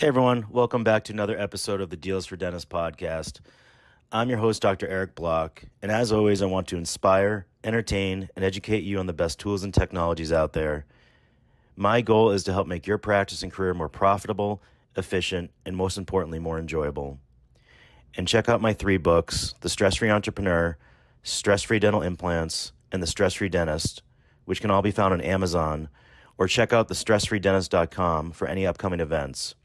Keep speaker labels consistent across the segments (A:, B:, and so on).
A: Hey everyone, welcome back to another episode of the Deals for Dentists podcast. I'm your host, Dr. Eric Block, and as always, I want to inspire, entertain, and educate you on the best tools and technologies out there. My goal is to help make your practice and career more profitable, efficient, and most importantly, more enjoyable. And check out my 3 books, The Stress-Free Entrepreneur, Stress-Free Dental Implants, and The Stress-Free Dentist, which can all be found on Amazon, or check out thestressfreedentist.com for any upcoming events.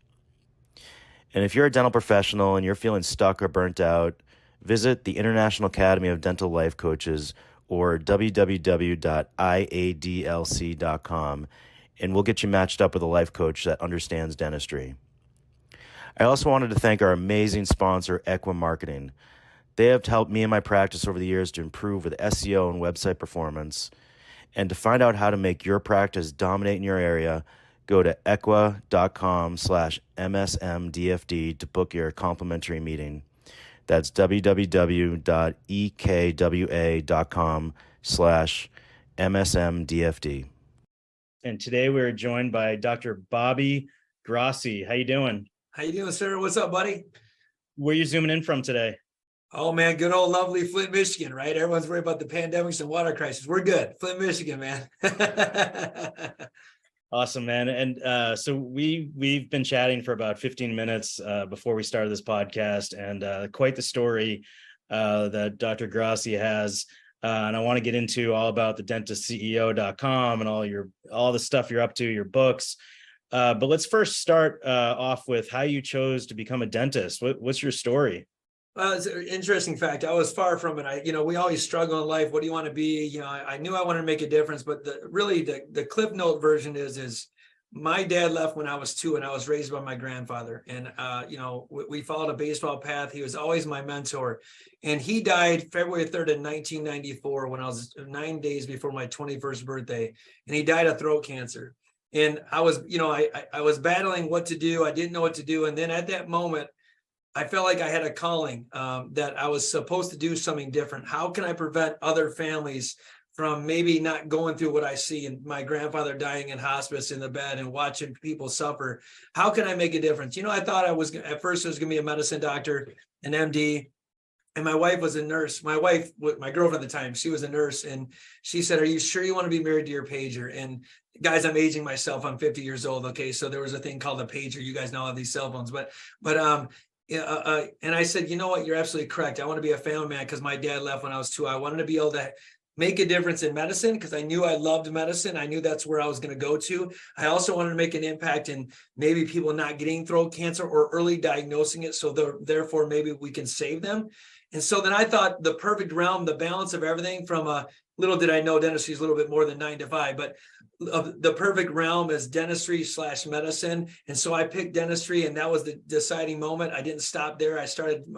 A: And if you're a dental professional and you're feeling stuck or burnt out, visit the International Academy of Dental Life Coaches or www.iadlc.com, and we'll get you matched up with a life coach that understands dentistry. I also wanted to thank our amazing sponsor, Equa Marketing. They have helped me and my practice over the years to improve with SEO and website performance. And to find out how to make your practice dominate in your area, go to equa.com/MSMDFD to book your complimentary meeting. That's www.ekwa.com/MSMDFD. And today we're joined by Dr. Bobby Grossi. How you doing?
B: How you doing, sir? What's up, buddy?
A: Where are you zooming in from today?
B: Oh, man, good old lovely Flint, Michigan, right? Everyone's worried about the pandemics and water crisis. We're good. Flint, Michigan, man.
A: Awesome, man. And so we've been chatting for about 15 minutes before we started this podcast, and quite the story that Dr. Grossi has. And I want to get into all about the dentistceo.com and all the stuff you're up to, your books. But let's first start off with how you chose to become a dentist. What's your story?
B: Well, it's an interesting fact. I was far from it. We always struggle in life. What do you want to be? I knew I wanted to make a difference, but the Cliff Note version is my dad left when I was 2 and I was raised by my grandfather. And, we followed a baseball path. He was always my mentor, and he died February 3rd in 1994 when I was 9 days before my 21st birthday. And he died of throat cancer. And I was, I was battling what to do. I didn't know what to do. And then at that moment, I felt like I had a calling that I was supposed to do something different. How can I prevent other families from maybe not going through what I see, and my grandfather dying in hospice in the bed and watching people suffer? How can I make a difference? I thought at first I was going to be a medicine doctor, an MD. And my wife was a nurse. My girlfriend at the time, she was a nurse. And she said, "Are you sure you want to be married to your pager?" And guys, I'm aging myself. I'm 50 years old. Okay. So there was a thing called a pager. You guys now have these cell phones, and I said, "You know what? You're absolutely correct. I want to be a family man because my dad left when I was 2. I wanted to be able to make a difference in medicine because I knew I loved medicine. I knew that's where I was going to go to. I also wanted to make an impact in maybe people not getting throat cancer or early diagnosing it. So therefore, maybe we can save them." And so then I thought the perfect realm, the balance of everything from little did I know dentistry is a little bit more than 9 to 5, but the perfect realm is dentistry/medicine. And so I picked dentistry, and that was the deciding moment. I didn't stop there. I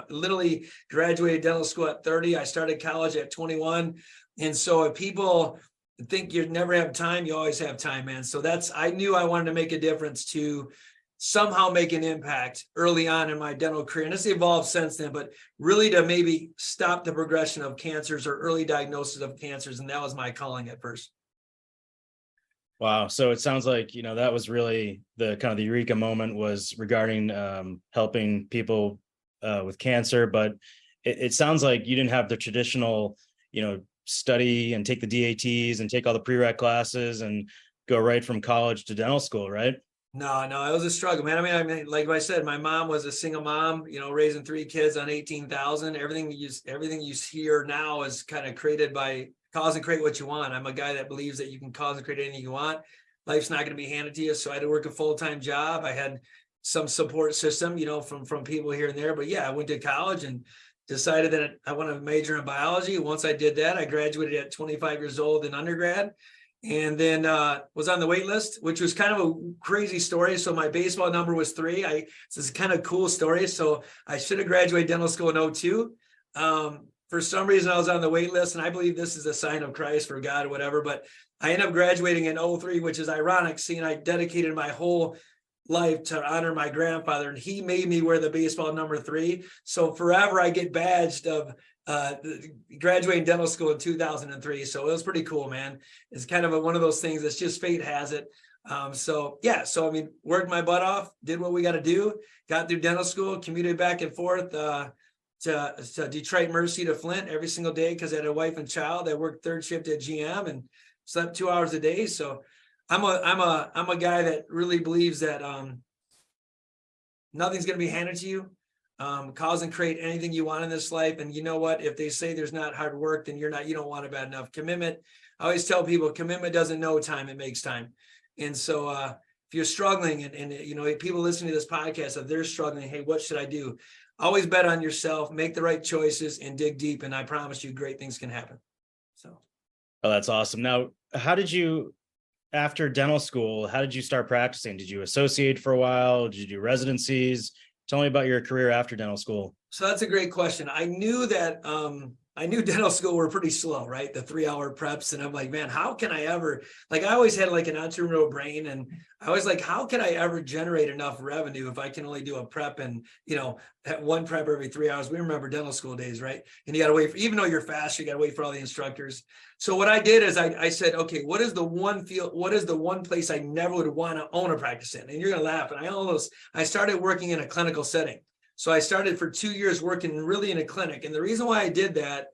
B: literally graduated dental school at 30. I started college at 21. And so if people think you never have time, you always have time, man. So I knew I wanted to make a difference to somehow make an impact early on in my dental career. And it's evolved since then, but really to maybe stop the progression of cancers or early diagnosis of cancers. And that was my calling at first.
A: Wow. So it sounds like, that was really the kind of the eureka moment was regarding helping people with cancer. But it sounds like you didn't have the traditional, study and take the DATs and take all the prereq classes and go right from college to dental school, right?
B: No, it was a struggle, man. I mean, like I said, my mom was a single mom, raising 3 kids on 18,000. Everything you hear now is kind of created by cause and create what you want. I'm a guy that believes that you can cause and create anything you want. Life's not going to be handed to you. So I had to work a full-time job. I had some support system, from people here and there. But yeah, I went to college and decided that I want to major in biology. Once I did that, I graduated at 25 years old in undergrad. And then was on the wait list, which was kind of a crazy story. So my baseball number was 3. This is kind of cool story. So I should have graduated dental school in 2002. For some reason, I was on the wait list, and I believe this is a sign of Christ for God or whatever. But I ended up graduating in 2003, which is ironic, seeing I dedicated my whole life to honor my grandfather, and he made me wear the baseball number 3. So forever I get badged of graduating dental school in 2003. So it was pretty cool, man. It's kind of one of those things that's just fate has it. So yeah, so I mean, worked my butt off, did what we got to do, got through dental school, commuted back and forth to Detroit Mercy to Flint every single day because I had a wife and child. I worked third shift at GM and slept 2 hours a day. So I'm a guy that really believes that nothing's going to be handed to you. Cause and create anything you want in this life. And you know what? If they say there's not hard work, then you don't want it bad enough. Commitment. I always tell people commitment doesn't know time, it makes time. And so if you're struggling and you know, people listening to this podcast, if they're struggling, hey, what should I do? Always bet on yourself, make the right choices and dig deep. And I promise you great things can happen. So.
A: Oh, that's awesome. Now, how did you, after dental school, how did you start practicing? Did you associate for a while? Did you do residencies? Tell me about your career after dental school.
B: So that's a great question. I knew that I knew dental school were pretty slow, right? The 3-hour preps. And I'm like, man, how can I ever, like, I always had like an entrepreneurial brain. And I was like, how can I ever generate enough revenue if I can only do a prep and, you know, one prep every 3 hours? We remember dental school days, right? And you got to wait for, even though you're fast, you got to wait for all the instructors. So what I did is I said, okay, what is the one field, what is the one place I never would want to own a practice in? And you're going to laugh. And I started working in a clinical setting. So I started for 2 years working really in a clinic. And the reason why I did that,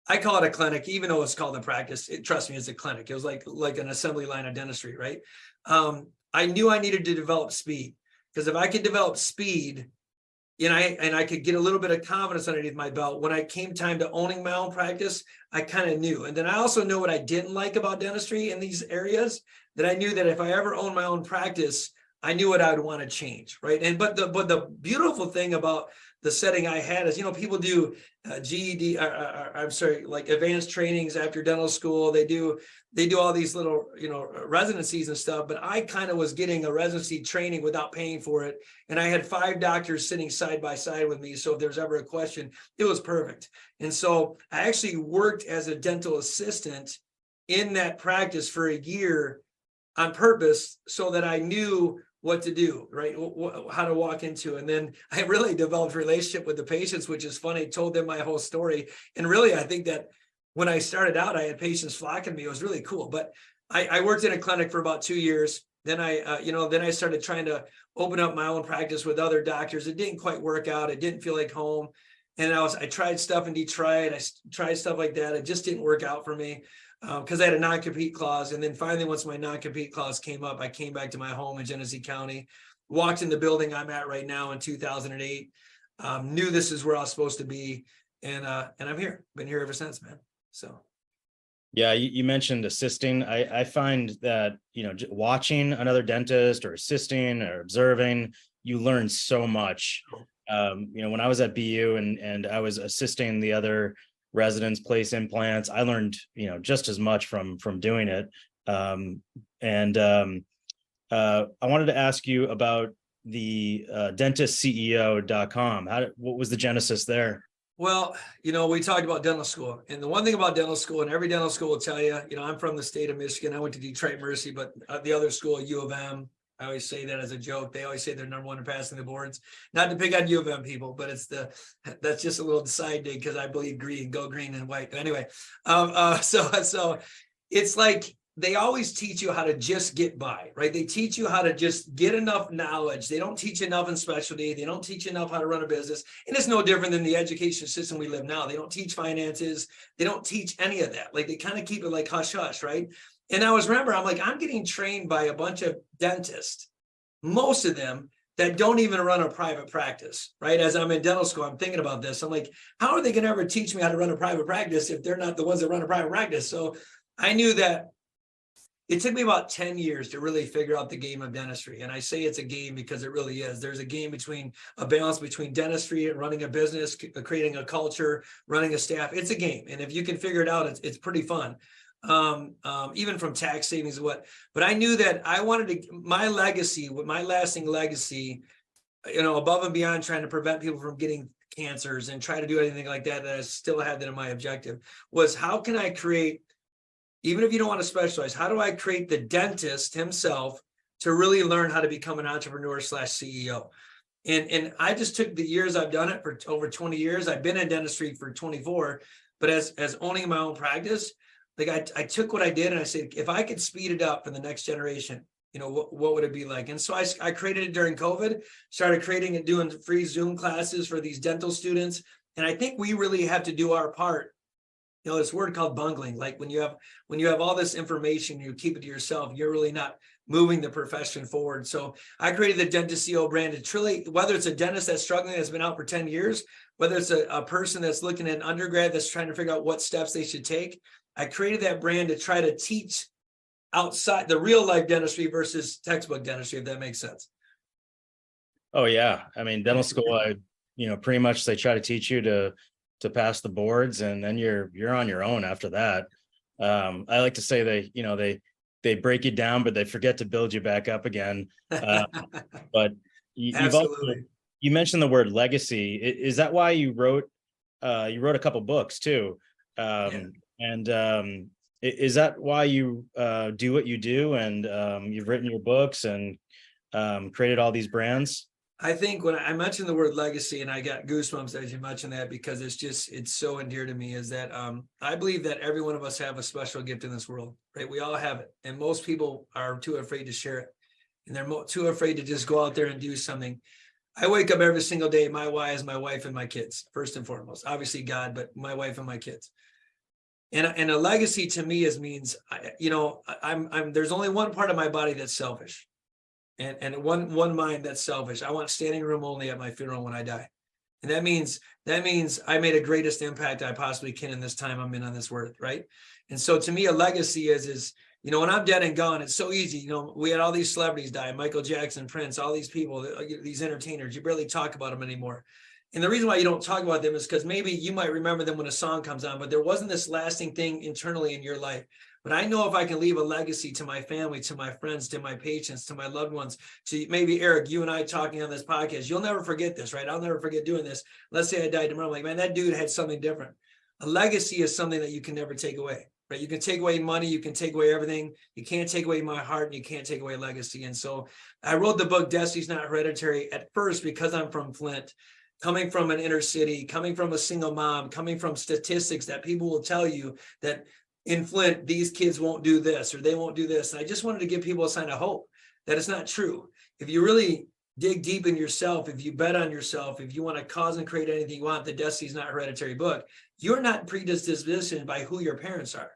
B: I call it a clinic, even though it's called a practice. Trust me, it's a clinic. It was like an assembly line of dentistry, right? I knew I needed to develop speed because if I could develop speed, and I could get a little bit of confidence underneath my belt, when I came time to owning my own practice, I kind of knew. And then I also know what I didn't like about dentistry in these areas, that I knew that if I ever owned my own practice, I knew what I would want to change, right? And but the beautiful thing about the setting I had is, you know, people do GED, I'm sorry, like advanced trainings after dental school. They do all these little, you know, residencies and stuff. But I kind of was getting a residency training without paying for it, and I had 5 doctors sitting side by side with me. So if there's ever a question, it was perfect. And so I actually worked as a dental assistant in that practice for a year on purpose, so that I knew what to do, right? How to walk into. And then I really developed a relationship with the patients, which is funny. Told them my whole story. And really, I think that when I started out, I had patients flocking to me. It was really cool. But I worked in a clinic for about 2 years. Then I started trying to open up my own practice with other doctors. It didn't quite work out. It didn't feel like home. And I tried stuff in Detroit. I tried stuff like that. It just didn't work out for me. Because I had a non-compete clause. And then finally, once my non-compete clause came up, I came back to my home in Genesee County, walked in the building I'm at right now in 2008, knew this is where I was supposed to be. And I'm here, been here ever since, man. So.
A: Yeah, you mentioned assisting. I find that, you know, watching another dentist or assisting or observing, you learn so much. You know, when I was at BU and I was assisting the other residents place implants, I learned, you know, just as much from doing it. I wanted to ask you about the dentistceo.com. What was the genesis there?
B: Well, you know, we talked about dental school, and the one thing about dental school, and every dental school will tell you, you know, I'm from the state of Michigan. I went to Detroit Mercy, but the other school, U of M, I always say that as a joke. They always say they're number one in passing the boards. Not to pick on U of M people, but that's just a little side dig because I believe green, go green and white. Anyway, so it's like they always teach you how to just get by, right? They teach you how to just get enough knowledge. They don't teach enough in specialty. They don't teach enough how to run a business. And it's no different than the education system we live now. They don't teach finances. They don't teach any of that. Like they kind of keep it like hush hush, right? And I'm like, I'm getting trained by a bunch of dentists, most of them that don't even run a private practice, right? As I'm in dental school, I'm thinking about this. I'm like, how are they going to ever teach me how to run a private practice if they're not the ones that run a private practice? So I knew that it took me about 10 years to really figure out the game of dentistry. And I say it's a game because it really is. There's a game a balance between dentistry and running a business, creating a culture, running a staff. It's a game. And if you can figure it out, it's pretty fun. Even from tax savings, but I knew that I wanted my lasting legacy, you know, above and beyond trying to prevent people from getting cancers and try to do anything like that I still had that in my objective, was how can I create, even if you don't want to specialize, how do I create the dentist himself to really learn how to become an entrepreneur / CEO? And I just took the years I've done it for over 20 years. I've been in dentistry for 24, but as owning my own practice, like I took what I did and I said, if I could speed it up for the next generation, what would it be like? And so I created it during COVID, started creating it, doing free Zoom classes for these dental students. And I think we really have to do our part. This word called bungling, like when you have all this information, you keep it to yourself, you're really not moving the profession forward. So I created the Dentistio brand. It's truly, whether it's a dentist that's struggling, that's been out for 10 years, whether it's a person that's looking at an undergrad that's trying to figure out what steps they should take, I created that brand to try to teach outside the real life dentistry versus textbook dentistry, if that makes sense.
A: Oh yeah. I mean, dental school, pretty much they try to teach you to pass the boards, and then you're on your own after that. I like to say they break you down, but they forget to build you back up again. But you mentioned the word legacy. Is that why you wrote a couple books too? And is that why you do what you do, and you've written your books and created all these brands?
B: I think when I mentioned the word legacy, and I got goosebumps as you mentioned that, because it's so endear to me, is that I believe that every one of us have a special gift in this world, right? We all have it. And most people are too afraid to share it. And they're too afraid to just go out there and do something. I wake up every single day. My why is my wife and my kids, first and foremost. Obviously God, but my wife and my kids. And a legacy to me means, there's only one part of my body that's selfish. And one mind that's selfish. I want standing room only at my funeral when I die. And that means I made the greatest impact I possibly can in this time I'm in on this earth, right? And so to me, a legacy is when I'm dead and gone, it's so easy. We had all these celebrities die, Michael Jackson, Prince, all these people, these entertainers, you barely talk about them anymore. And the reason why you don't talk about them is because maybe you might remember them when a song comes on, but there wasn't this lasting thing internally in your life. But I know if I can leave a legacy to my family, to my friends, to my patients, to my loved ones, to maybe Eric, you and I talking on this podcast, you'll never forget this, right? I'll never forget doing this. Let's say I died tomorrow. I'm like, man, that dude had something different. A legacy is something that you can never take away, right? You can take away money, you can take away everything. You can't take away my heart, and you can't take away legacy. And so I wrote the book, Destiny's Not Hereditary, at first because I'm from Flint, coming from an inner city, coming from a single mom, coming from statistics that people will tell you that in Flint, these kids won't do this or they won't do this. And I just wanted to give people a sign of hope that it's not true. If you really dig deep in yourself, if you bet on yourself, if you want to cause and create anything you want, the Destiny's Not Hereditary book, you're not predispositioned by who your parents are.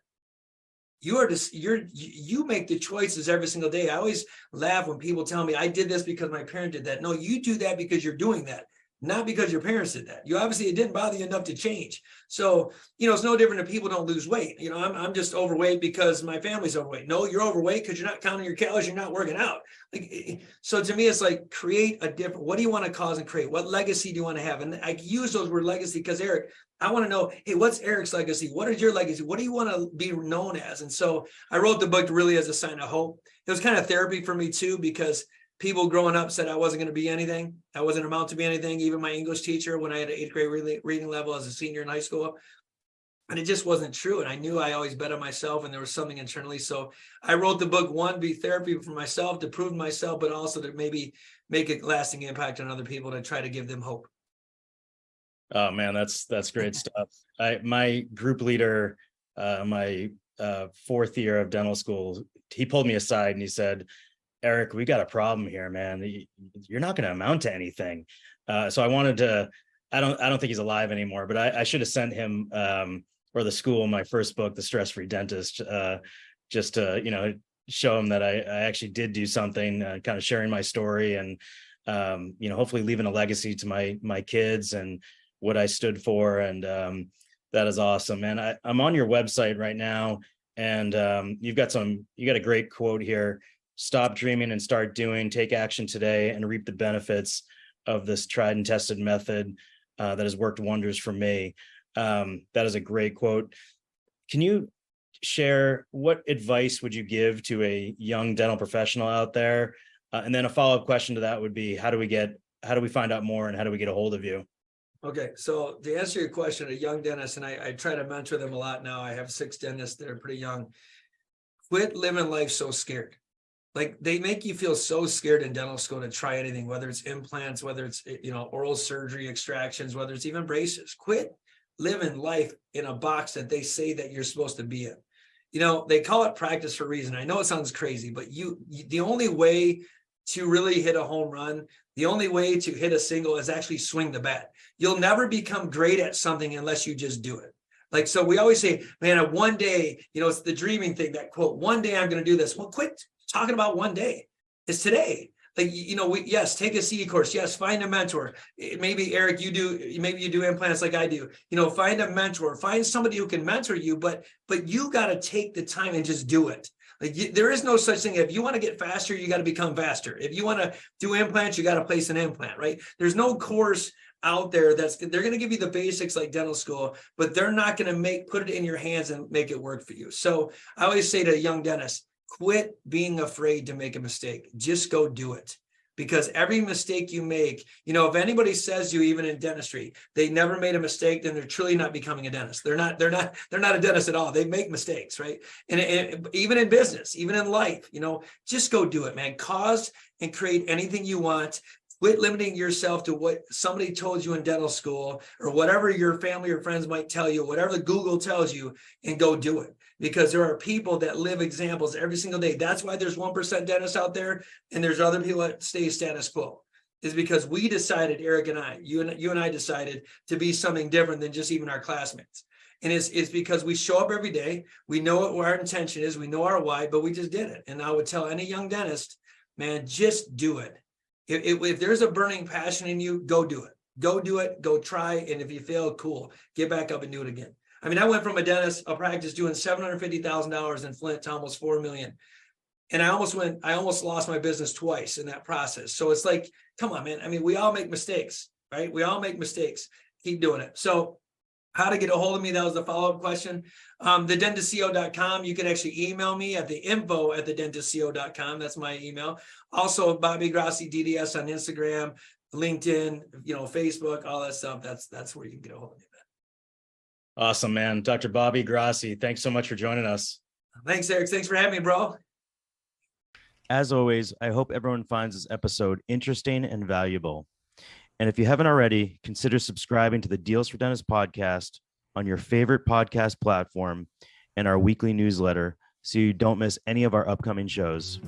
B: You make the choices every single day. I always laugh when people tell me I did this because my parent did that. No, you do that because you're doing that, not because your parents did that. It didn't bother you enough to change. So, it's no different if people don't lose weight. I'm just overweight because my family's overweight. No, you're overweight because you're not counting your calories, you're not working out. So to me, it's like, create a different, what do you want to cause and create? What legacy do you want to have? And I use those word legacy because Eric, I want to know, hey, what's Eric's legacy? What is your legacy? What do you want to be known as? And so I wrote the book really as a sign of hope. It was kind of therapy for me too, because people growing up said I wasn't going to be anything. I wasn't amount to be anything. Even my English teacher, when I had an 8th grade reading level as a senior in high school, and it just wasn't true. And I knew I always bet on myself, and there was something internally. So I wrote the book, one, be therapy for myself, to prove myself, but also to maybe make a lasting impact on other people, to try to give them hope.
A: Oh man, that's great stuff. My group leader, my 4th year of dental school, he pulled me aside and he said, Eric, we got a problem here, man. You're not going to amount to anything. So I wanted to, I don't think he's alive anymore, but I should have sent him or the school my first book, The Stress-Free Dentist, just to, show him that I actually did do something, kind of sharing my story and, hopefully leaving a legacy to my kids and what I stood for. And that is awesome, man. I'm on your website right now, and you got a great quote here. Stop dreaming and start doing. Take action today and reap the benefits of this tried and tested method that has worked wonders for me. That is a great quote. Can you share, what advice would you give to a young dental professional out there? And then a follow-up question to that would be, how do we find out more, and how do we get a hold of you?
B: Okay, so to answer your question, a young dentist, and I try to mentor them a lot now. I have 6 dentists that are pretty young. Quit living life so scared. Like, they make you feel so scared in dental school to try anything, whether it's implants, whether it's, oral surgery, extractions, whether it's even braces. Quit living life in a box that they say that you're supposed to be in. they call it practice for a reason. I know it sounds crazy, but the only way to really hit a home run, the only way to hit a single is actually swing the bat. You'll never become great at something unless you just do it. Like, so we always say, man, one day, it's the dreaming thing, that quote, one day I'm going to do this. Well, quit talking about one day. It's today. Like, yes, take a CE course. Yes, find a mentor. Maybe Eric, maybe you do implants like I do. Find a mentor, find somebody who can mentor you, but you got to take the time and just do it. Like, there is no such thing. If you want to get faster, you got to become faster. If you want to do implants, you got to place an implant, right? There's no course out there they're going to give you the basics like dental school, but they're not going to put it in your hands and make it work for you. So I always say to young dentists, quit being afraid to make a mistake. Just go do it. Because every mistake you make, if anybody says you, even in dentistry, they never made a mistake, then they're truly not becoming a dentist. They're not a dentist at all. They make mistakes, right? And even in business, even in life, just go do it, man. Cause and create anything you want. Quit limiting yourself to what somebody told you in dental school, or whatever your family or friends might tell you, whatever the Google tells you, and go do it. Because there are people that live examples every single day. That's why there's 1% dentists out there, and there's other people that stay status quo. Is because we decided, Eric and I, you and I decided to be something different than just even our classmates. And it's because we show up every day. We know what our intention is. We know our why, but we just did it. And I would tell any young dentist, man, just do it. If there's a burning passion in you, go do it. Go do it. Go try. And if you fail, cool. Get back up and do it again. I mean, I went from a practice doing $750,000 in Flint to almost $4 million. And I almost lost my business twice in that process. So it's like, come on, man. I mean, we all make mistakes, right? We all make mistakes. Keep doing it. So how to get a hold of me, that was the follow-up question. Thedentistco.com. You can actually email me at the info@thedentistco.com. That's my email. Also, Bobby Grossi DDS on Instagram, LinkedIn, Facebook, all that stuff. That's where you can get a hold of me.
A: Awesome, man. Dr. Bobby Grossi, thanks so much for joining us.
B: Thanks, Eric. Thanks for having me, bro.
A: As always, I hope everyone finds this episode interesting and valuable. And if you haven't already, consider subscribing to the Deals for Dentists podcast on your favorite podcast platform and our weekly newsletter so you don't miss any of our upcoming shows.